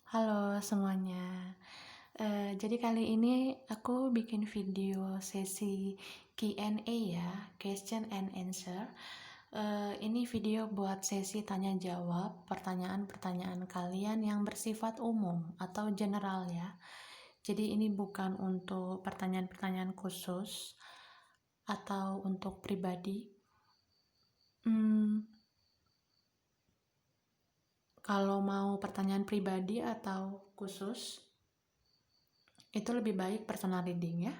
Halo semuanya. Jadi kali ini aku bikin video sesi Q&A ya, question and answer. Ini video buat sesi tanya jawab pertanyaan-pertanyaan kalian yang bersifat umum atau general ya. Jadi ini bukan untuk pertanyaan-pertanyaan khusus atau untuk pribadi. Kalau mau pertanyaan pribadi atau khusus, itu lebih baik personal reading ya.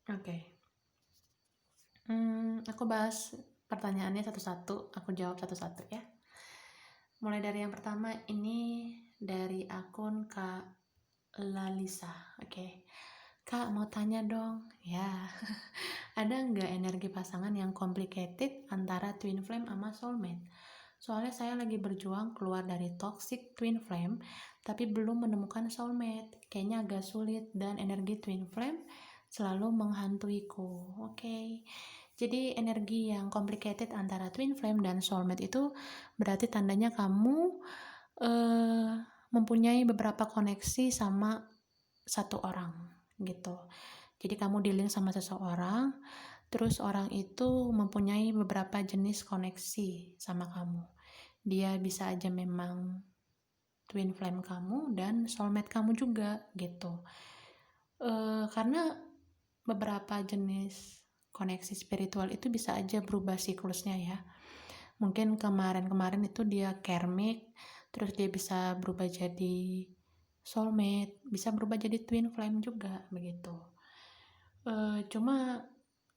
Oke. Aku bahas pertanyaannya satu-satu, aku jawab satu-satu ya. Mulai dari yang pertama, ini dari akun Kak Lalisa. Oke. Kak, mau tanya dong. Ya, ada nggak energi pasangan yang complicated antara twin flame sama soulmate? Soalnya saya lagi berjuang keluar dari toxic twin flame, tapi belum menemukan soulmate. Kayaknya agak sulit dan energi twin flame selalu menghantuiku. Oke. Jadi energi yang complicated antara twin flame dan soulmate itu berarti tandanya kamu mempunyai beberapa koneksi sama satu orang gitu. Jadi kamu dealing sama seseorang, terus orang itu mempunyai beberapa jenis koneksi sama kamu. Dia bisa aja memang twin flame kamu dan soulmate kamu juga gitu. Karena beberapa jenis koneksi spiritual itu bisa aja berubah siklusnya ya. Mungkin kemarin-kemarin itu dia karmic, terus dia bisa berubah jadi soulmate, bisa berubah jadi twin flame juga begitu. Cuma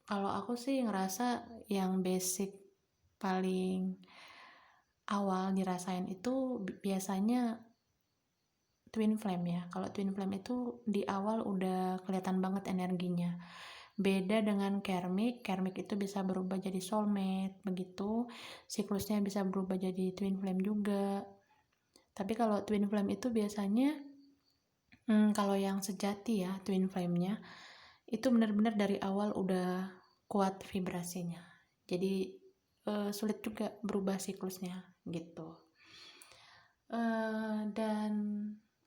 kalau aku sih ngerasa yang basic paling awal dirasain itu biasanya twin flame ya. Kalau twin flame itu di awal udah kelihatan banget energinya. Beda dengan karmic itu bisa berubah jadi soulmate, begitu. Siklusnya bisa berubah jadi twin flame juga. Tapi kalau twin flame itu biasanya, kalau yang sejati ya twin flame-nya, itu benar-benar dari awal udah kuat vibrasinya. Jadi sulit juga berubah siklusnya gitu. Dan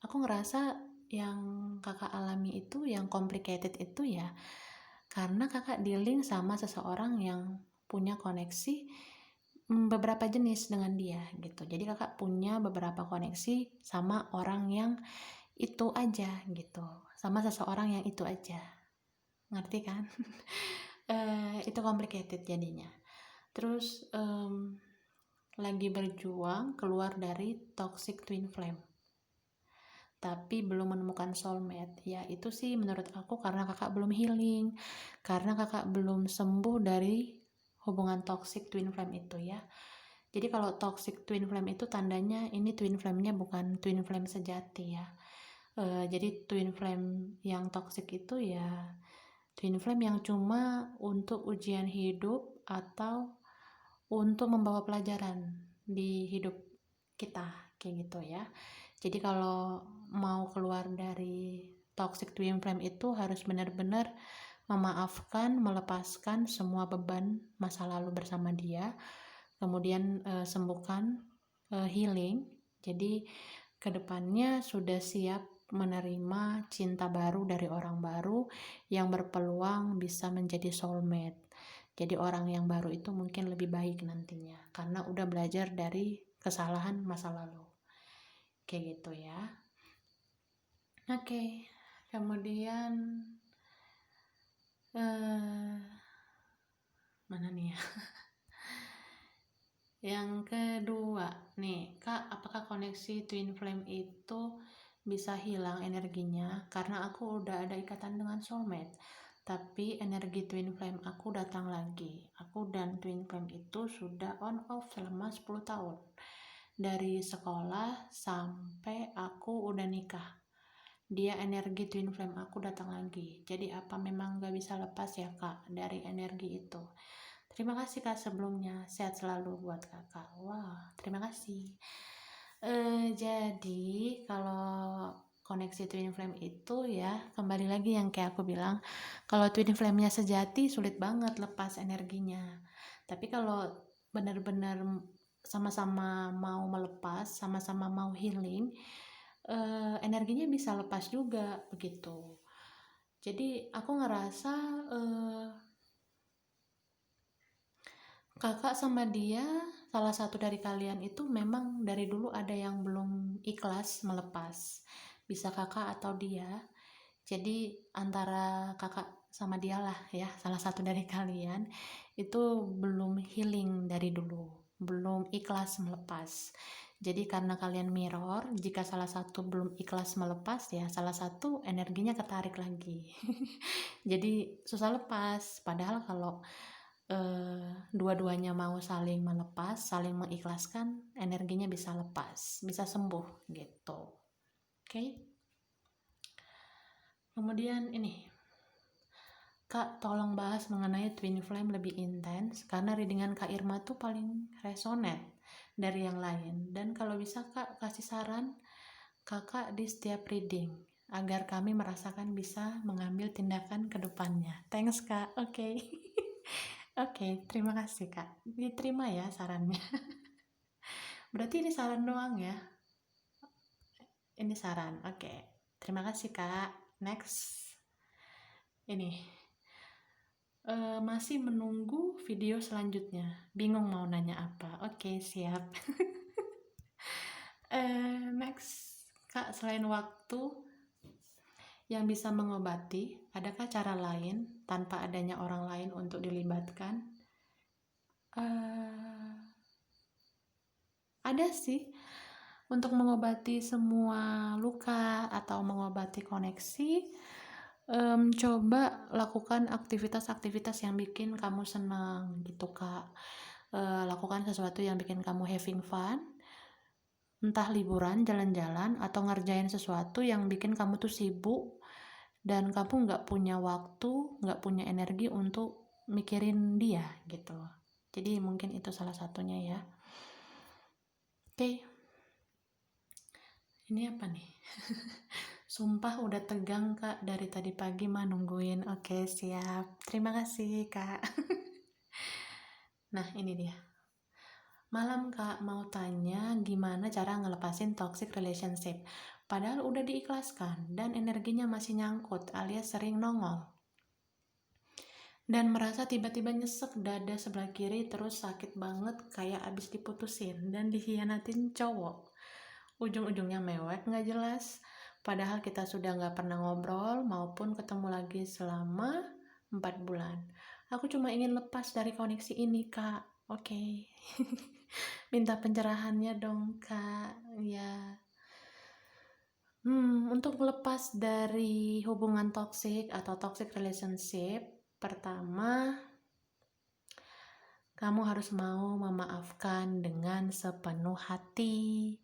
aku ngerasa yang kakak alami itu, yang complicated itu ya karena kakak dealing sama seseorang yang punya koneksi beberapa jenis dengan dia gitu. Jadi kakak punya beberapa koneksi sama orang yang itu aja gitu, sama seseorang yang itu aja, ngerti kan? Itu complicated jadinya. Terus lagi berjuang keluar dari toxic twin flame tapi belum menemukan soulmate. Ya itu sih menurut aku karena kakak belum healing, karena kakak belum sembuh dari hubungan toxic twin flame itu ya. Jadi kalau toxic twin flame itu tandanya ini twin flame-nya bukan twin flame sejati ya. Jadi twin flame yang toxic itu ya twin flame yang cuma untuk ujian hidup atau untuk membawa pelajaran di hidup kita kayak gitu ya. Jadi kalau mau keluar dari toxic twin flame itu harus benar-benar memaafkan, melepaskan semua beban masa lalu bersama dia, kemudian sembuhkan, healing. Jadi kedepannya sudah siap menerima cinta baru dari orang baru yang berpeluang bisa menjadi soulmate. Jadi orang yang baru itu mungkin lebih baik nantinya karena udah belajar dari kesalahan masa lalu. Kayak gitu ya. Oke. Kemudian mana nih ya? Yang kedua nih, Kak, apakah koneksi twin flame itu bisa hilang energinya karena aku udah ada ikatan dengan soulmate, tapi energi twin flame aku datang lagi. Aku dan twin flame itu sudah on off selama 10 tahun, dari sekolah sampai aku udah nikah. Dia energi twin flame aku datang lagi. Jadi apa memang gak bisa lepas ya Kak dari energi itu? Terima kasih Kak sebelumnya, sehat selalu buat Kakak. Wah, terima kasih. Jadi kalau koneksi twin flame itu ya kembali lagi yang kayak aku bilang, kalau twin flame-nya sejati sulit banget lepas energinya. Tapi kalau benar-benar sama-sama mau melepas, sama-sama mau healing, energinya bisa lepas juga begitu. Jadi aku ngerasa kakak sama dia, salah satu dari kalian itu memang dari dulu ada yang belum ikhlas melepas, bisa kakak atau dia. Jadi antara kakak sama dia lah ya, salah satu dari kalian itu belum healing dari dulu, belum ikhlas melepas. Jadi karena kalian mirror, jika salah satu belum ikhlas melepas ya salah satu energinya ketarik lagi. Jadi susah lepas, padahal kalau dua-duanya mau saling melepas, saling mengikhlaskan, energinya bisa lepas, bisa sembuh gitu. Oke. Kemudian ini, Kak, tolong bahas mengenai twin flame lebih intens, karena readingan Kak Irma tuh paling resonate dari yang lain. Dan kalau bisa Kak, kasih saran Kakak di setiap reading, agar kami merasakan bisa mengambil tindakan ke depannya. Thanks Kak, oke. Oke, terima kasih Kak. Diterima ya sarannya. Berarti ini saran doang ya? Ini saran, oke. Terima kasih Kak. Next. Ini. Masih menunggu video selanjutnya. Bingung mau nanya apa. Oke, siap. Next. Kak, selain waktu yang bisa mengobati, adakah cara lain tanpa adanya orang lain untuk dilibatkan? Ada sih. Untuk mengobati semua luka atau mengobati koneksi, coba lakukan aktivitas-aktivitas yang bikin kamu senang gitu Kak. Lakukan sesuatu yang bikin kamu having fun, entah liburan, jalan-jalan, atau ngerjain sesuatu yang bikin kamu tuh sibuk dan kamu nggak punya waktu, nggak punya energi untuk mikirin dia gitu. Jadi mungkin itu salah satunya ya. Oke. Ini apa nih? Sumpah udah tegang Kak, dari tadi pagi mah nungguin. Oke, siap. Terima kasih Kak. Nah, ini dia. Malam Kak, mau tanya gimana cara ngelepasin toxic relationship. Padahal udah diikhlaskan dan energinya masih nyangkut alias sering nongol. Dan merasa tiba-tiba nyesek dada sebelah kiri terus sakit banget kayak abis diputusin dan dikhianatin cowok. Ujung-ujungnya mewek gak jelas, padahal kita sudah gak pernah ngobrol maupun ketemu lagi selama 4 bulan. Aku cuma ingin lepas dari koneksi ini Kak. Oke. Minta pencerahannya dong Kak. Ya. Untuk lepas dari hubungan toxic atau toxic relationship, pertama kamu harus mau memaafkan dengan sepenuh hati.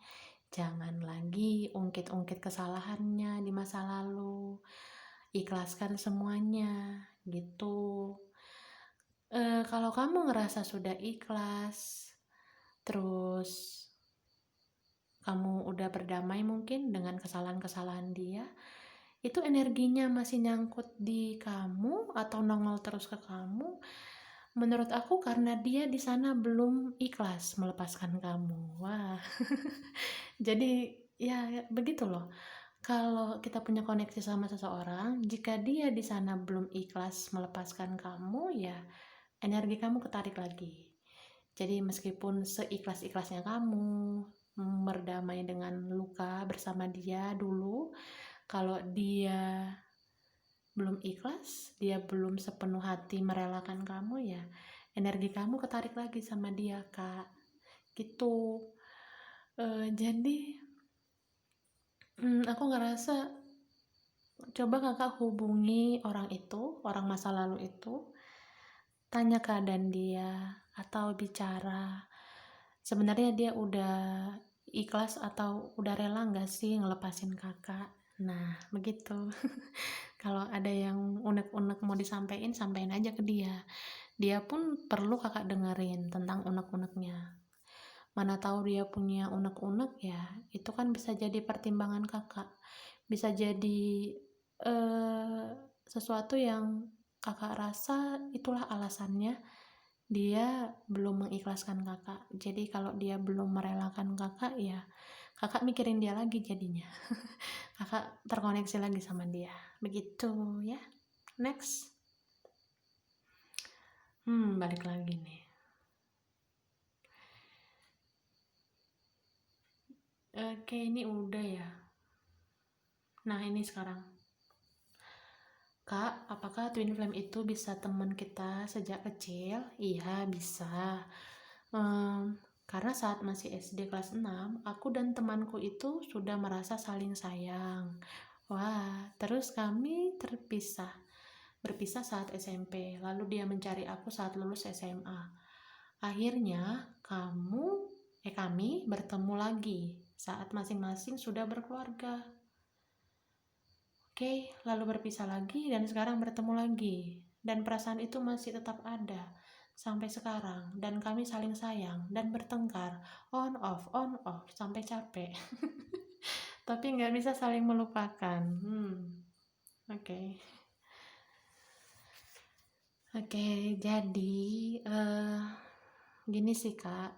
Jangan lagi ungkit-ungkit kesalahannya di masa lalu. Ikhlaskan semuanya gitu. Kalau kamu ngerasa sudah ikhlas, terus kamu udah berdamai mungkin dengan kesalahan-kesalahan dia, itu energinya masih nyangkut di kamu atau nongol terus ke kamu. Menurut aku karena dia di sana belum ikhlas melepaskan kamu. Wah. Jadi ya begitu loh. Kalau kita punya koneksi sama seseorang, jika dia di sana belum ikhlas melepaskan kamu, ya energi kamu ketarik lagi. Jadi meskipun seikhlas-ikhlasnya kamu berdamai dengan luka bersama dia dulu, kalau dia belum ikhlas, dia belum sepenuh hati merelakan kamu, ya energi kamu ketarik lagi sama dia Kak. Gitu. Jadi aku ngerasa coba kakak hubungi orang itu, orang masa lalu itu, tanya keadaan dia atau bicara sebenarnya dia udah ikhlas atau udah rela nggak sih ngelepasin kakak. Nah begitu. Kalau ada yang unek-unek mau disampaikan, sampaikan aja ke dia. Dia pun perlu kakak dengerin tentang unek-uneknya. Mana tahu dia punya unek-unek, ya itu kan bisa jadi pertimbangan kakak, bisa jadi sesuatu yang kakak rasa itulah alasannya dia belum mengikhlaskan kakak. Jadi kalau dia belum merelakan kakak, ya kakak mikirin dia lagi jadinya. Kakak terkoneksi lagi sama dia. Begitu ya. Next. Balik lagi nih. Oke, ini udah ya. Nah, ini sekarang. Kak, apakah twin flame itu bisa teman kita sejak kecil? Iya, bisa. Karena saat masih SD kelas 6, aku dan temanku itu sudah merasa saling sayang. Wah, terus kami berpisah saat SMP, lalu dia mencari aku saat lulus SMA. Akhirnya kami bertemu lagi saat masing-masing sudah berkeluarga. Oke, lalu berpisah lagi dan sekarang bertemu lagi. Dan perasaan itu masih tetap ada sampai sekarang, dan kami saling sayang dan bertengkar on off sampai capek. Tapi nggak bisa saling melupakan. Oke. Jadi gini sih Kak,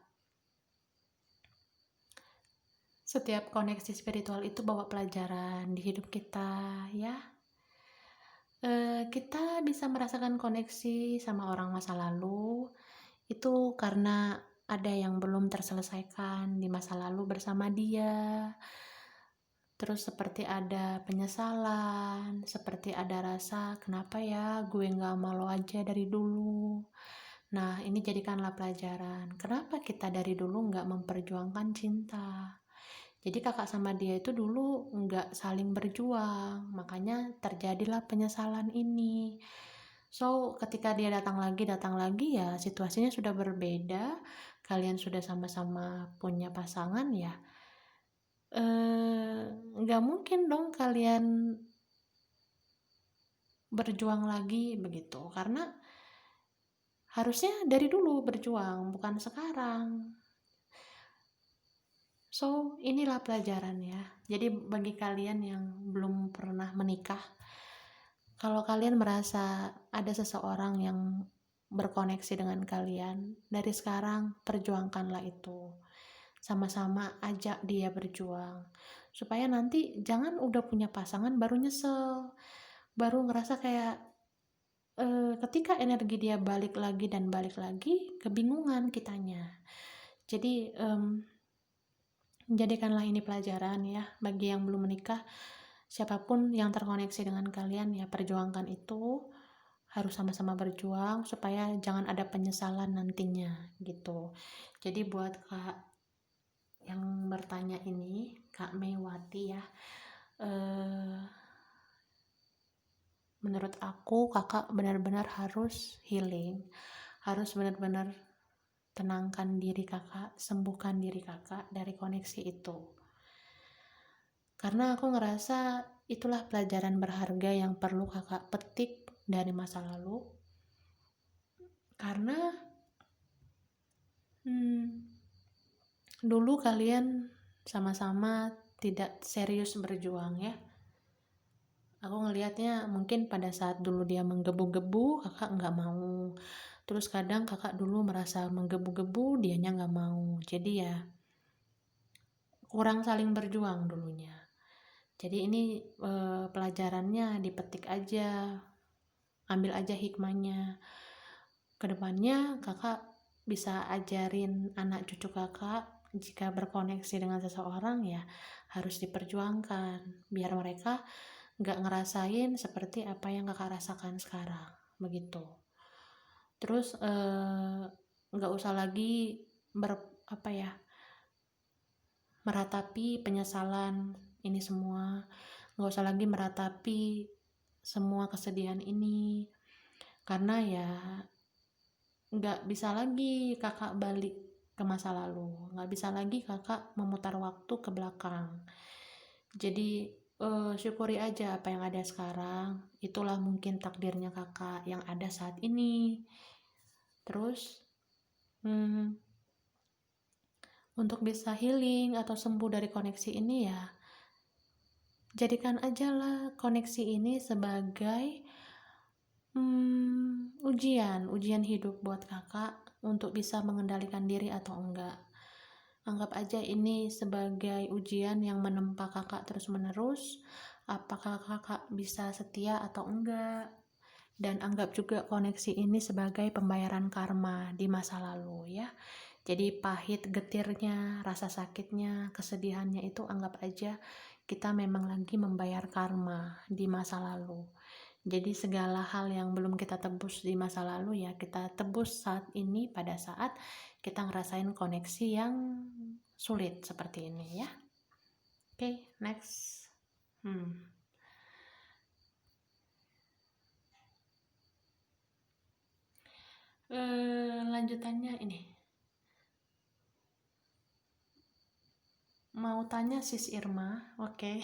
setiap koneksi spiritual itu bawa pelajaran di hidup kita ya. Kita bisa merasakan koneksi sama orang masa lalu itu karena ada yang belum terselesaikan di masa lalu bersama dia. Terus seperti ada penyesalan, seperti ada rasa kenapa ya gue gak malu aja dari dulu. Nah, ini jadikanlah pelajaran. Kenapa kita dari dulu gak memperjuangkan cinta? Jadi kakak sama dia itu dulu gak saling berjuang, makanya terjadilah penyesalan ini. So, ketika dia datang lagi ya situasinya sudah berbeda. Kalian sudah sama-sama punya pasangan ya. Gak mungkin dong kalian berjuang lagi begitu, karena harusnya dari dulu berjuang, bukan sekarang. So, inilah pelajaran ya. Jadi bagi kalian yang belum pernah menikah, kalau kalian merasa ada seseorang yang berkoneksi dengan kalian, dari sekarang perjuangkanlah itu. Sama-sama ajak dia berjuang. Supaya nanti jangan udah punya pasangan baru nyesel. Baru ngerasa kayak ketika energi dia balik lagi, kebingungan kitanya. Jadi jadikanlah ini pelajaran ya bagi yang belum menikah. Siapapun yang terkoneksi dengan kalian ya, perjuangkan itu. Harus sama-sama berjuang supaya jangan ada penyesalan nantinya gitu. Jadi buat Kak yang bertanya ini, Kak Mewati ya, menurut aku kakak benar-benar harus healing, harus benar-benar tenangkan diri kakak, sembuhkan diri kakak dari koneksi itu. Karena aku ngerasa itulah pelajaran berharga yang perlu kakak petik dari masa lalu. Karena dulu kalian sama-sama tidak serius berjuang ya. Aku ngelihatnya mungkin pada saat dulu dia menggebu-gebu, kakak nggak mau. Terus kadang kakak dulu merasa menggebu-gebu, dianya nggak mau. Jadi ya kurang saling berjuang dulunya. Jadi ini pelajarannya dipetik aja, ambil aja hikmahnya. Kedepannya kakak bisa ajarin anak cucu kakak, jika berkoneksi dengan seseorang ya harus diperjuangkan, biar mereka gak ngerasain seperti apa yang kakak rasakan sekarang, begitu. Terus gak usah lagi meratapi penyesalan ini semua, gak usah lagi meratapi semua kesedihan ini, karena ya gak bisa lagi kakak balik ke masa lalu, gak bisa lagi kakak memutar waktu ke belakang. Jadi syukuri aja apa yang ada sekarang, itulah mungkin takdirnya kakak yang ada saat ini. Terus untuk bisa healing atau sembuh dari koneksi ini ya jadikan aja lah koneksi ini sebagai ujian hidup buat kakak. untuk bisa mengendalikan diri atau enggak. Anggap aja ini sebagai ujian yang menempa kakak terus-menerus. Apakah kakak bisa setia atau enggak? Dan anggap juga koneksi ini sebagai pembayaran karma di masa lalu ya. Jadi pahit getirnya, rasa sakitnya, kesedihannya itu anggap aja kita memang lagi membayar karma di masa lalu. Jadi segala hal yang belum kita tebus di masa lalu ya kita tebus saat ini pada saat kita ngerasain koneksi yang sulit seperti ini ya. Oke, next. Lanjutannya ini. Mau tanya Sis Irma, oke.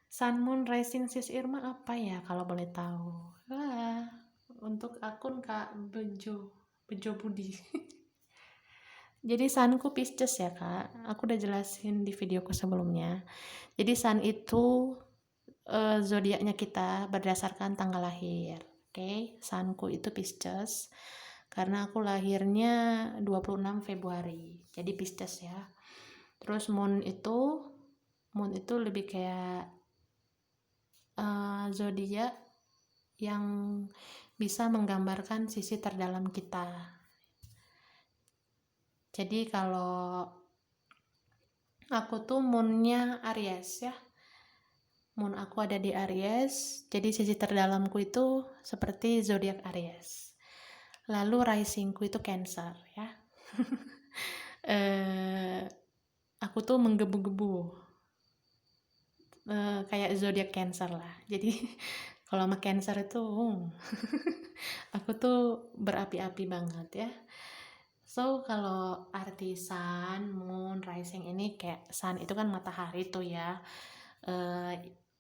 Sun Moon Rising Sis Irma apa ya kalau boleh tahu? Wah, untuk akun Kak Bejo Budi. Jadi sunku Pisces ya Kak, aku udah jelasin di videoku sebelumnya. Jadi sun itu zodiaknya kita berdasarkan tanggal lahir. Oke, sunku itu Pisces karena aku lahirnya 26 Februari. Jadi Pisces ya. Terus moon itu lebih kayak zodiak yang bisa menggambarkan sisi terdalam kita. Jadi kalau aku tuh moonnya Aries ya, moon aku ada di Aries, jadi sisi terdalamku itu seperti zodiak Aries. Lalu risingku itu Cancer ya. Aku tuh menggebu-gebu, kayak zodiak Cancer lah. Jadi kalau sama Cancer itu aku tuh berapi-api banget ya. So kalau arti sun, moon, rising ini kayak sun itu kan matahari tuh ya,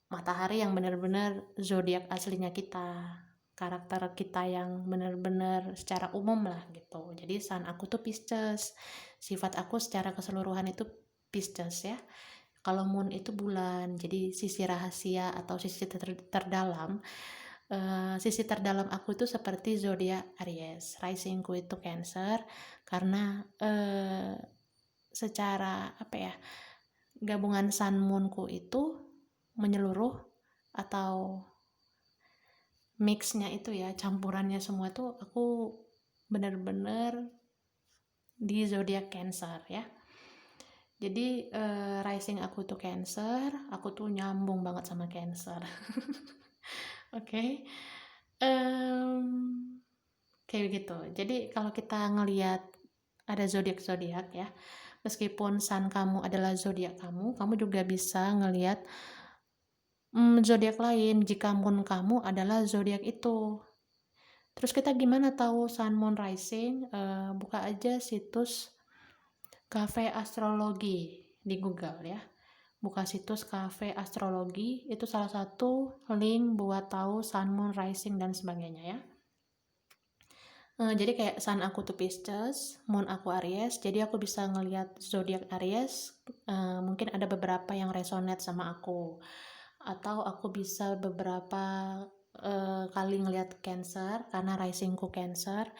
matahari yang benar-benar zodiak aslinya kita, karakter kita yang benar-benar secara umum lah gitu. Jadi sun aku tuh Pisces, sifat aku secara keseluruhan itu Pisces ya. Kalau moon itu bulan, jadi sisi rahasia atau sisi terdalam. Sisi terdalam aku itu seperti zodiak Aries, risingku itu Cancer karena secara apa ya, gabungan sun moonku itu menyeluruh atau mixnya itu ya, campurannya semua tuh aku benar-benar di zodiak Cancer ya. Jadi rising aku tuh Cancer, aku tuh nyambung banget sama Cancer. Oke. Kayak gitu. Jadi kalau kita ngelihat ada zodiak-zodiak ya, meskipun sun kamu adalah zodiak kamu juga bisa ngelihat zodiak lain jika moon kamu adalah zodiak itu. Terus kita gimana tahu sun moon rising? Buka aja situs Cafe Astrologi di Google ya. Buka situs Cafe Astrologi, itu salah satu link buat tahu sun moon rising dan sebagainya ya. Jadi kayak sun aku tuh Pisces, moon aku Aries, jadi aku bisa ngelihat zodiak Aries, mungkin ada beberapa yang resonate sama aku, atau aku bisa beberapa kali ngelihat Cancer karena risingku Cancer.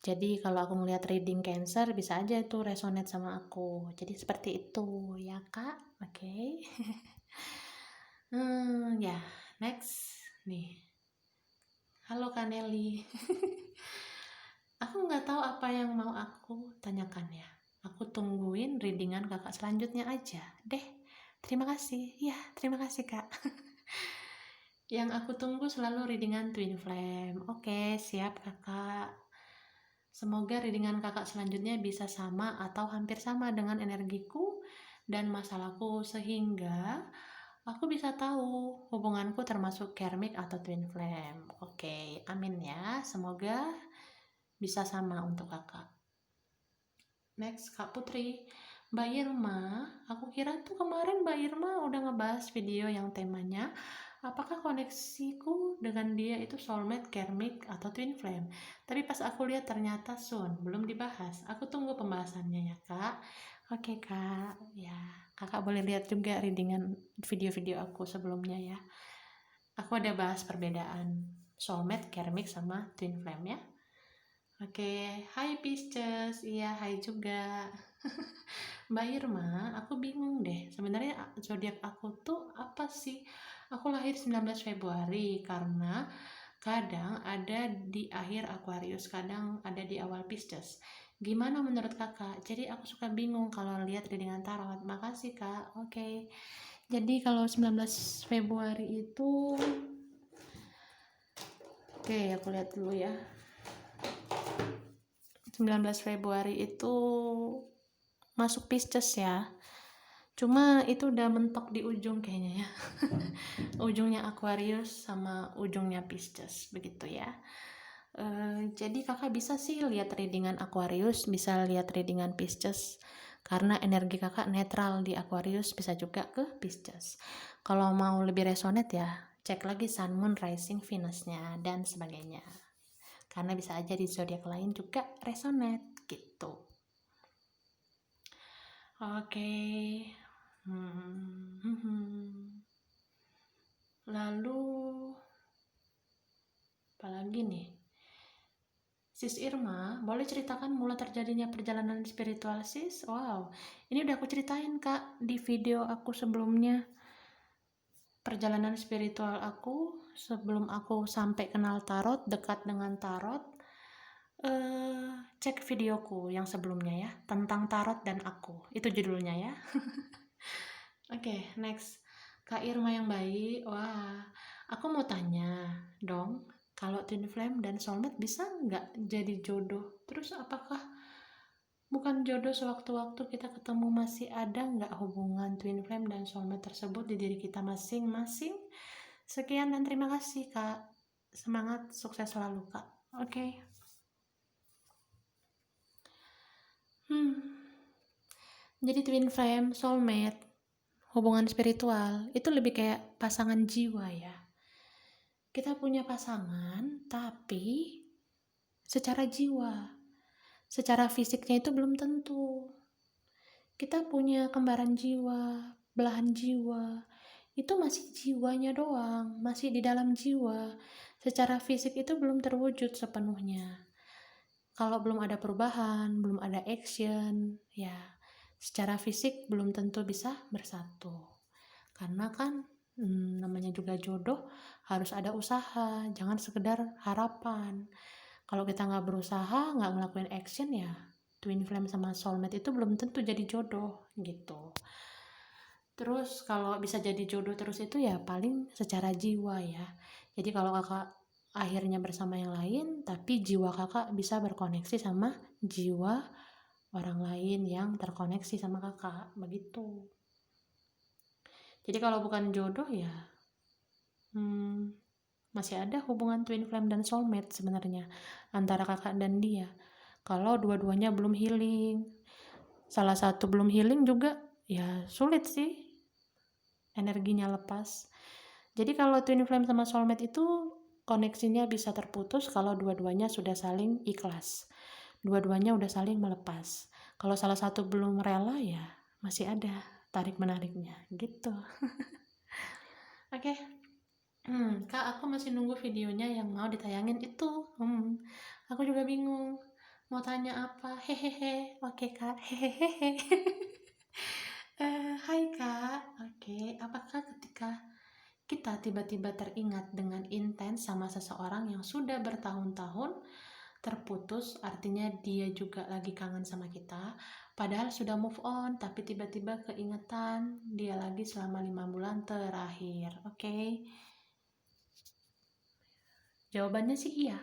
Jadi kalau aku ngelihat reading Cancer bisa aja itu resonate sama aku. Jadi seperti itu ya Kak. Oke. Ya, next nih. Halo Kak Nelly. Aku nggak tahu apa yang mau aku tanyakan ya. Aku tungguin readingan kakak selanjutnya aja deh. Terima kasih. Ya, terima kasih Kak. Yang aku tunggu selalu readingan Twin Flame. Oke, siap kakak. Semoga readingan kakak selanjutnya bisa sama atau hampir sama dengan energiku dan masalahku sehingga aku bisa tahu hubunganku termasuk karmic atau twin flame. Oke, amin ya. Semoga bisa sama untuk kakak. Next, Kak Putri. Mbak Irma, aku kira tuh kemarin Mbak Irma udah ngebahas video yang temanya apakah koneksiku dengan dia itu soulmate, karmic, atau twin flame. Tapi pas aku lihat ternyata belum dibahas. Aku tunggu pembahasannya ya Kak. Oke Kak, ya kakak boleh lihat juga readingan video-video aku sebelumnya ya. Aku ada bahas perbedaan soulmate, karmic, sama twin flame ya. Oke, hai Pisces, iya hai juga. Mbak Irma, aku bingung deh. Sebenarnya zodiak aku tuh apa sih? Aku lahir 19 Februari karena kadang ada di akhir Aquarius, kadang ada di awal Pisces. Gimana menurut kakak? Jadi aku suka bingung kalau lihat readingan tarot. Makasih kak. Oke. Jadi kalau 19 Februari itu, oke aku lihat dulu ya. 19 Februari itu masuk Pisces ya. Cuma itu udah mentok di ujung kayaknya ya. Ujungnya Aquarius sama ujungnya Pisces begitu ya. Jadi kakak bisa sih lihat readingan Aquarius, bisa lihat readingan Pisces, karena energi kakak netral di Aquarius, bisa juga ke Pisces. Kalau mau lebih resonate ya cek lagi Sun, Moon, Rising, Venusnya dan sebagainya, karena bisa aja di zodiak lain juga resonate gitu. Oke. Lalu apalagi nih? Sis Irma, boleh ceritakan mulai terjadinya perjalanan spiritual sis? Wow, ini udah aku ceritain kak di video aku sebelumnya. Perjalanan spiritual aku sebelum aku sampai kenal tarot, dekat dengan tarot. Cek videoku yang sebelumnya ya, tentang tarot dan aku. Itu judulnya ya. Oke, next. Kak Irma yang baik. Wah, aku mau tanya dong, kalau twin flame dan soulmate bisa nggak jadi jodoh? Terus apakah bukan jodoh sewaktu-waktu kita ketemu, masih ada nggak hubungan twin flame dan soulmate tersebut di diri kita masing-masing? Sekian dan terima kasih Kak. Semangat, sukses selalu Kak. Oke. Jadi twin flame, soulmate, hubungan spiritual itu lebih kayak pasangan jiwa ya. Kita punya pasangan tapi secara jiwa, secara fisiknya itu belum tentu. Kita punya kembaran jiwa, belahan jiwa, itu masih jiwanya doang, masih di dalam jiwa. Secara fisik itu belum terwujud sepenuhnya. Kalau belum ada perubahan, belum ada action, ya secara fisik belum tentu bisa bersatu. Karena kan namanya juga jodoh, harus ada usaha, jangan sekedar harapan. Kalau kita nggak berusaha, nggak ngelakuin action, ya twin flame sama soulmate itu belum tentu jadi jodoh gitu. Terus kalau bisa jadi jodoh terus itu ya paling secara jiwa ya. Jadi kalau kakak akhirnya bersama yang lain, tapi jiwa kakak bisa berkoneksi sama jiwa orang lain yang terkoneksi sama kakak, begitu. Jadi kalau bukan jodoh ya masih ada hubungan twin flame dan soulmate sebenarnya antara kakak dan dia. Kalau dua-duanya belum healing, salah satu belum healing juga ya sulit sih energinya lepas. Jadi kalau twin flame sama soulmate itu koneksinya bisa terputus kalau dua-duanya sudah saling ikhlas, dua-duanya udah saling melepas. Kalau salah satu belum rela ya masih ada tarik menariknya gitu. Oke. Kak, aku masih nunggu videonya yang mau ditayangin itu. Aku juga bingung mau tanya apa. Hehehe. Oke kak. Hehehe. Hai kak. Oke, apakah ketika kita tiba-tiba teringat dengan intens sama seseorang yang sudah bertahun-tahun terputus, artinya dia juga lagi kangen sama kita, padahal sudah move on, tapi tiba-tiba keingetan dia lagi selama 5 bulan terakhir. Oke. Jawabannya sih iya.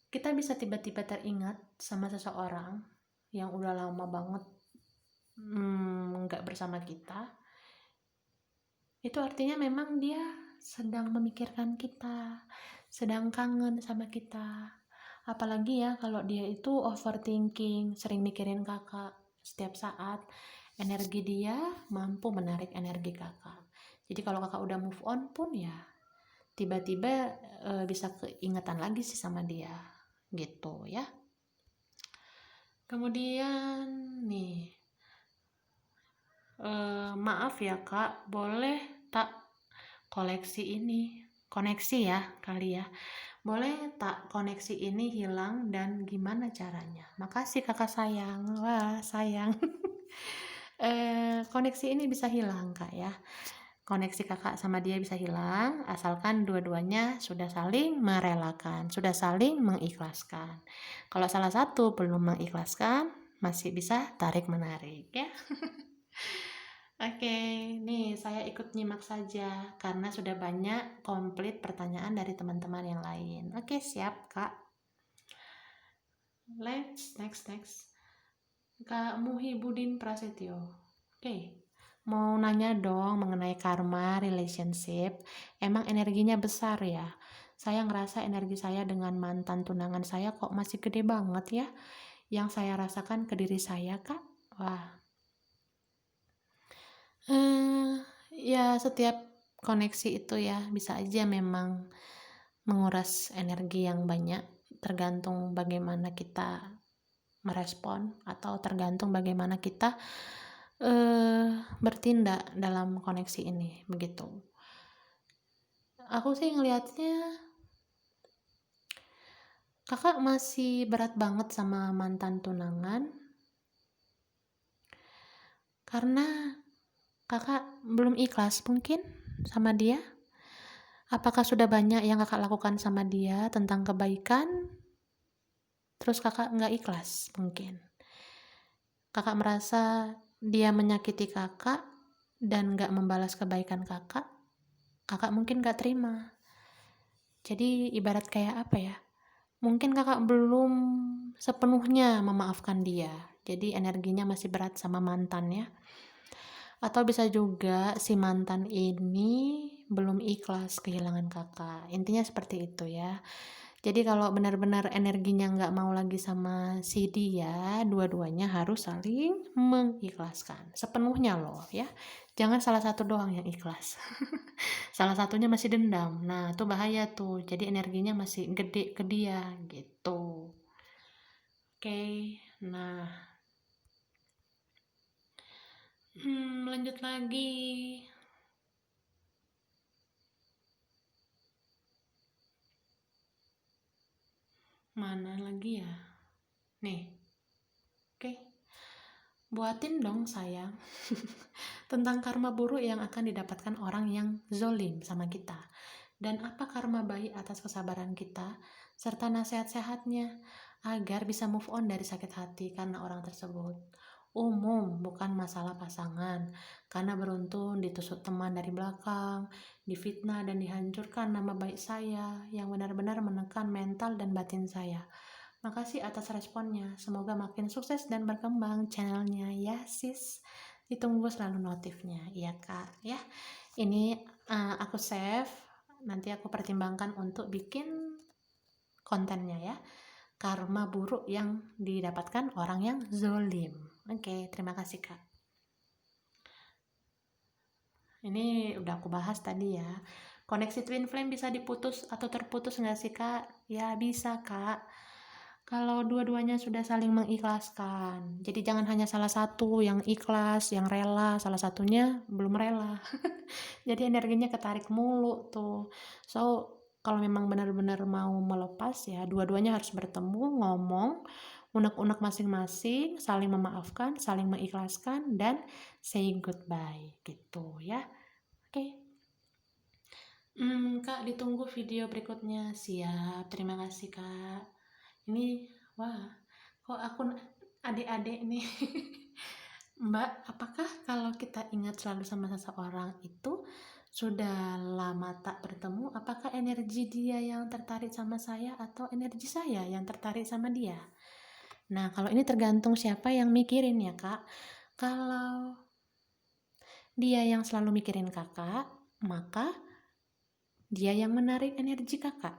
Kita bisa tiba-tiba teringat sama seseorang yang udah lama banget nggak bersama kita. Itu artinya memang dia sedang memikirkan kita, sedang kangen sama kita. Apalagi ya kalau dia itu overthinking, sering mikirin kakak setiap saat, energi dia mampu menarik energi kakak. Jadi kalau kakak udah move on pun ya tiba-tiba bisa keingetan lagi sih sama dia gitu ya. Kemudian nih, maaf ya kak, boleh tak koleksi ini? koneksi ya kali ya. Boleh tak koneksi ini hilang dan gimana caranya? Makasih kakak sayang. Wah, sayang. Koneksi ini bisa hilang kak ya. Koneksi kakak sama dia bisa hilang asalkan dua-duanya sudah saling merelakan, sudah saling mengikhlaskan. Kalau salah satu belum mengikhlaskan, masih bisa tarik menarik ya. Oke, nih saya ikut nyimak saja karena sudah banyak komplit pertanyaan dari teman-teman yang lain. Oke, siap kak. Next. Kak Muhibudin Prasetyo. Oke, mau nanya dong mengenai karma relationship. Emang energinya besar ya? Saya ngerasa energi saya dengan mantan tunangan saya kok masih gede banget ya. Yang saya rasakan ke diri saya kak. Wah, ya setiap koneksi itu ya bisa aja memang menguras energi yang banyak, tergantung bagaimana kita merespon atau tergantung bagaimana kita bertindak dalam koneksi ini, begitu. Aku sih ngelihatnya kakak masih berat banget sama mantan tunangan karena kakak belum ikhlas mungkin sama dia. Apakah sudah banyak yang kakak lakukan sama dia tentang kebaikan, terus kakak nggak ikhlas mungkin. Kakak merasa dia menyakiti kakak dan nggak membalas kebaikan kakak, kakak mungkin nggak terima. Jadi ibarat kayak apa ya, mungkin kakak belum sepenuhnya memaafkan dia, jadi energinya masih berat sama mantannya. Atau bisa juga si mantan ini belum ikhlas kehilangan kakak. Intinya seperti itu ya. Jadi kalau benar-benar energinya nggak mau lagi sama si dia, dua-duanya harus saling mengikhlaskan. Sepenuhnya loh ya. Jangan salah satu doang yang ikhlas. Salah satunya masih dendam. Nah itu bahaya tuh. Jadi energinya masih gede ke dia gitu. Oke, nah lanjut lagi. Mana lagi ya? Nih, oke. Buatin dong sayang. Tentang karma buruk yang akan didapatkan orang yang zolim sama kita. Dan apa karma baik atas kesabaran kita, serta nasihat sehatnya, agar bisa move on dari sakit hati karena orang tersebut. Umum, bukan masalah pasangan, karena beruntun ditusuk teman dari belakang, difitnah dan dihancurkan nama baik saya, yang benar-benar menekan mental dan batin saya. Makasih atas responnya, semoga makin sukses dan berkembang channelnya ya sis. Ditunggu selalu notifnya, iya kak ya. Ini aku save, nanti aku pertimbangkan untuk bikin kontennya ya. Karma buruk yang didapatkan orang yang zolim. Oke, terima kasih kak. Ini udah aku bahas tadi ya. Koneksi twin flame bisa diputus atau terputus nggak sih kak? Ya bisa kak. Kalau dua-duanya sudah saling mengikhlaskan. Jadi jangan hanya salah satu yang ikhlas, yang rela, salah satunya belum rela. Jadi energinya ketarik mulu tuh. So, kalau memang benar-benar mau melepas ya, dua-duanya harus bertemu, ngomong, unek-unek masing-masing, saling memaafkan, saling mengikhlaskan, dan say goodbye gitu ya. Oke. Kak, ditunggu video berikutnya. Siap, terima kasih kak. Ini, wah, kok aku adik-adik nih. Mbak, apakah kalau kita ingat selalu sama seseorang itu sudah lama tak bertemu, apakah energi dia yang tertarik sama saya atau energi saya yang tertarik sama dia? Nah, kalau ini tergantung siapa yang mikirin ya, Kak. Kalau dia yang selalu mikirin kakak, maka dia yang menarik energi kakak.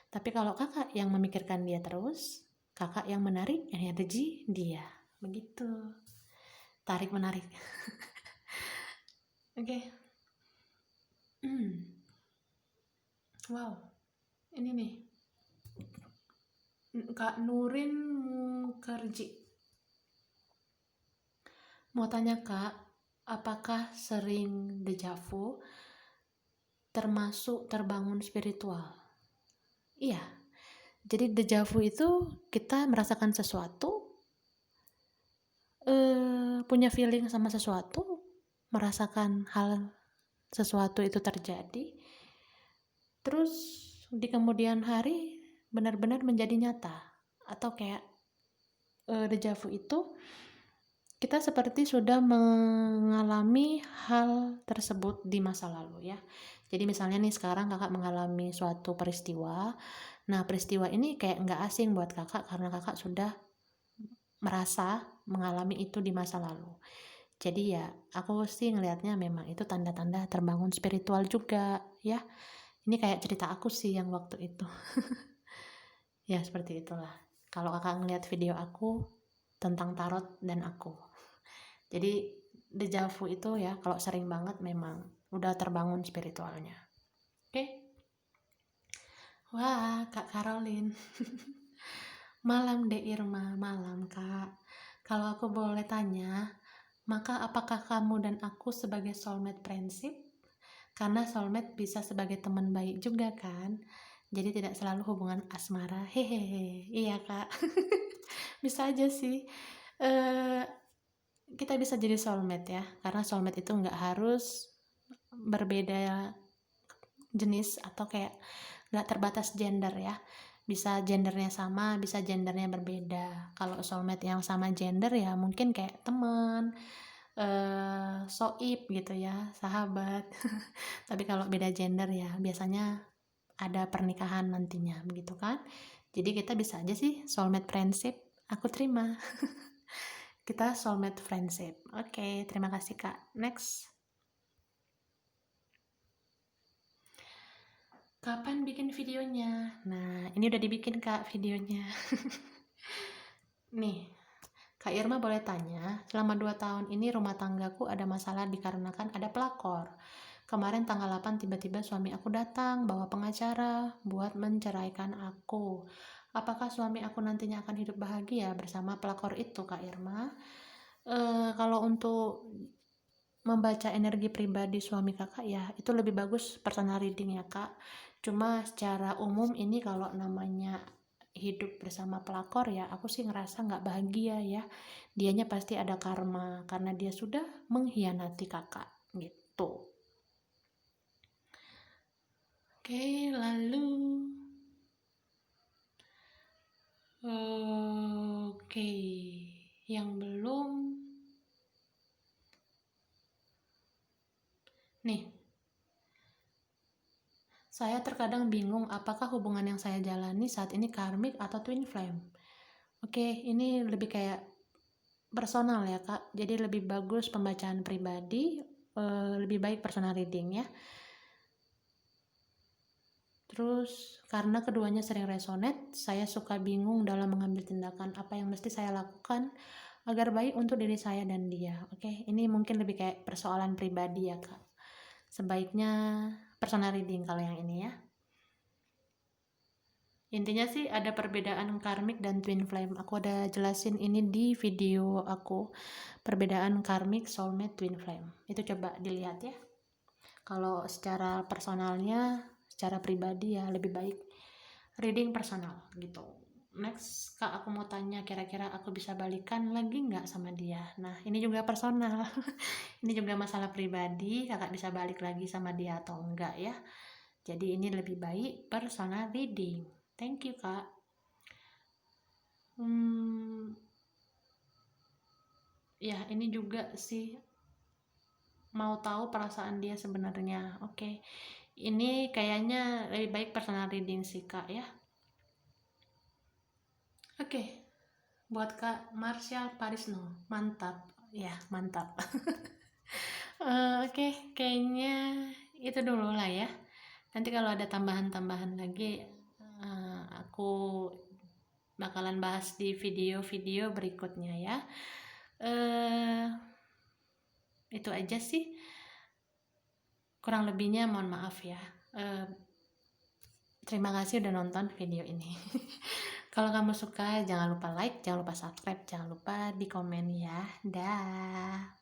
Tapi kalau kakak yang memikirkan dia terus, kakak yang menarik energi dia. Begitu. Tarik menarik. Oke. Wow. Ini nih. Kak Nurin Mukherjee. Mau tanya Kak, apakah sering dejavu termasuk terbangun spiritual. Iya, jadi deja vu itu kita merasakan sesuatu, punya feeling sama sesuatu, merasakan hal sesuatu itu terjadi, terus di kemudian hari benar-benar menjadi nyata. Atau kayak deja vu itu kita seperti sudah mengalami hal tersebut di masa lalu ya. Jadi misalnya nih sekarang kakak mengalami suatu peristiwa, nah peristiwa ini kayak nggak asing buat kakak karena kakak sudah merasa mengalami itu di masa lalu. Jadi ya aku sih ngelihatnya memang itu tanda-tanda terbangun spiritual juga ya. Ini kayak cerita aku sih yang waktu itu. Ya seperti itulah. Kalau kakak ngelihat video aku tentang tarot dan aku. Jadi deja vu itu ya kalau sering banget memang udah terbangun spiritualnya. Oke. Wah, Kak Caroline. Malam Dek Irma, malam Kak. Kalau aku boleh tanya, maka apakah kamu dan aku sebagai soulmate friendship? Karena soulmate bisa sebagai teman baik juga kan? Jadi tidak selalu hubungan asmara. Hehehe. Iya Kak. Bisa aja sih. Kita bisa jadi soulmate ya. Karena soulmate itu nggak harus berbeda jenis atau kayak nggak terbatas gender ya. Bisa gendernya sama, bisa gendernya berbeda. Kalau soulmate yang sama gender ya mungkin kayak teman, soib gitu ya, sahabat. Tapi kalau beda gender ya biasanya ada pernikahan nantinya begitu kan. Jadi kita bisa aja sih soulmate friendship. Aku terima. Kita soulmate friendship. Oke, terima kasih Kak. Next. Kapan bikin videonya? Nah, ini udah dibikin Kak videonya. Nih, Kak Irma boleh tanya, selama 2 tahun ini rumah tanggaku ada masalah dikarenakan ada pelakor. Kemarin tanggal 8 tiba-tiba suami aku datang bawa pengacara buat menceraikan aku. Apakah suami aku nantinya akan hidup bahagia bersama pelakor itu Kak Irma? Kalau untuk membaca energi pribadi suami kakak ya itu lebih bagus personal reading ya Kak. Cuma secara umum ini kalau namanya hidup bersama pelakor ya aku sih ngerasa nggak bahagia ya, dianya pasti ada karma karena dia sudah mengkhianati kakak gitu. Oke, lalu oke, yang belum nih, saya terkadang bingung apakah hubungan yang saya jalani saat ini karmik atau twin flame. Oke, ini lebih kayak personal ya Kak, jadi lebih bagus pembacaan pribadi, lebih baik personal reading ya. Terus karena keduanya sering resonate, saya suka bingung dalam mengambil tindakan apa yang mesti saya lakukan agar baik untuk diri saya dan dia. Oke, ini mungkin lebih kayak persoalan pribadi ya Kak. Sebaiknya personal reading kalau yang ini ya. Intinya sih ada perbedaan karmik dan twin flame. Aku ada jelasin ini di video aku. Perbedaan karmik, soulmate, twin flame. Itu coba dilihat ya. Kalau secara personalnya, secara pribadi ya lebih baik reading personal gitu. Next, Kak aku mau tanya kira-kira aku bisa balikan lagi nggak sama dia? Nah ini juga personal. Ini juga masalah pribadi, kakak bisa balik lagi sama dia atau enggak ya. Jadi ini lebih baik personal reading. Thank you Kak. Ya ini juga sih mau tahu perasaan dia sebenarnya. Oke. Ini kayaknya lebih baik personal reading sih Kak ya. Oke. Buat Kak Marshall Parisno, mantap. Ya, mantap. Oke, kayaknya itu dulu lah ya. Nanti kalau ada tambahan-tambahan lagi aku bakalan bahas di video-video berikutnya ya. Itu aja sih. Kurang lebihnya mohon maaf ya. Terima kasih udah nonton video ini. Kalau kamu suka jangan lupa like, jangan lupa subscribe, jangan lupa di komen ya. Dah.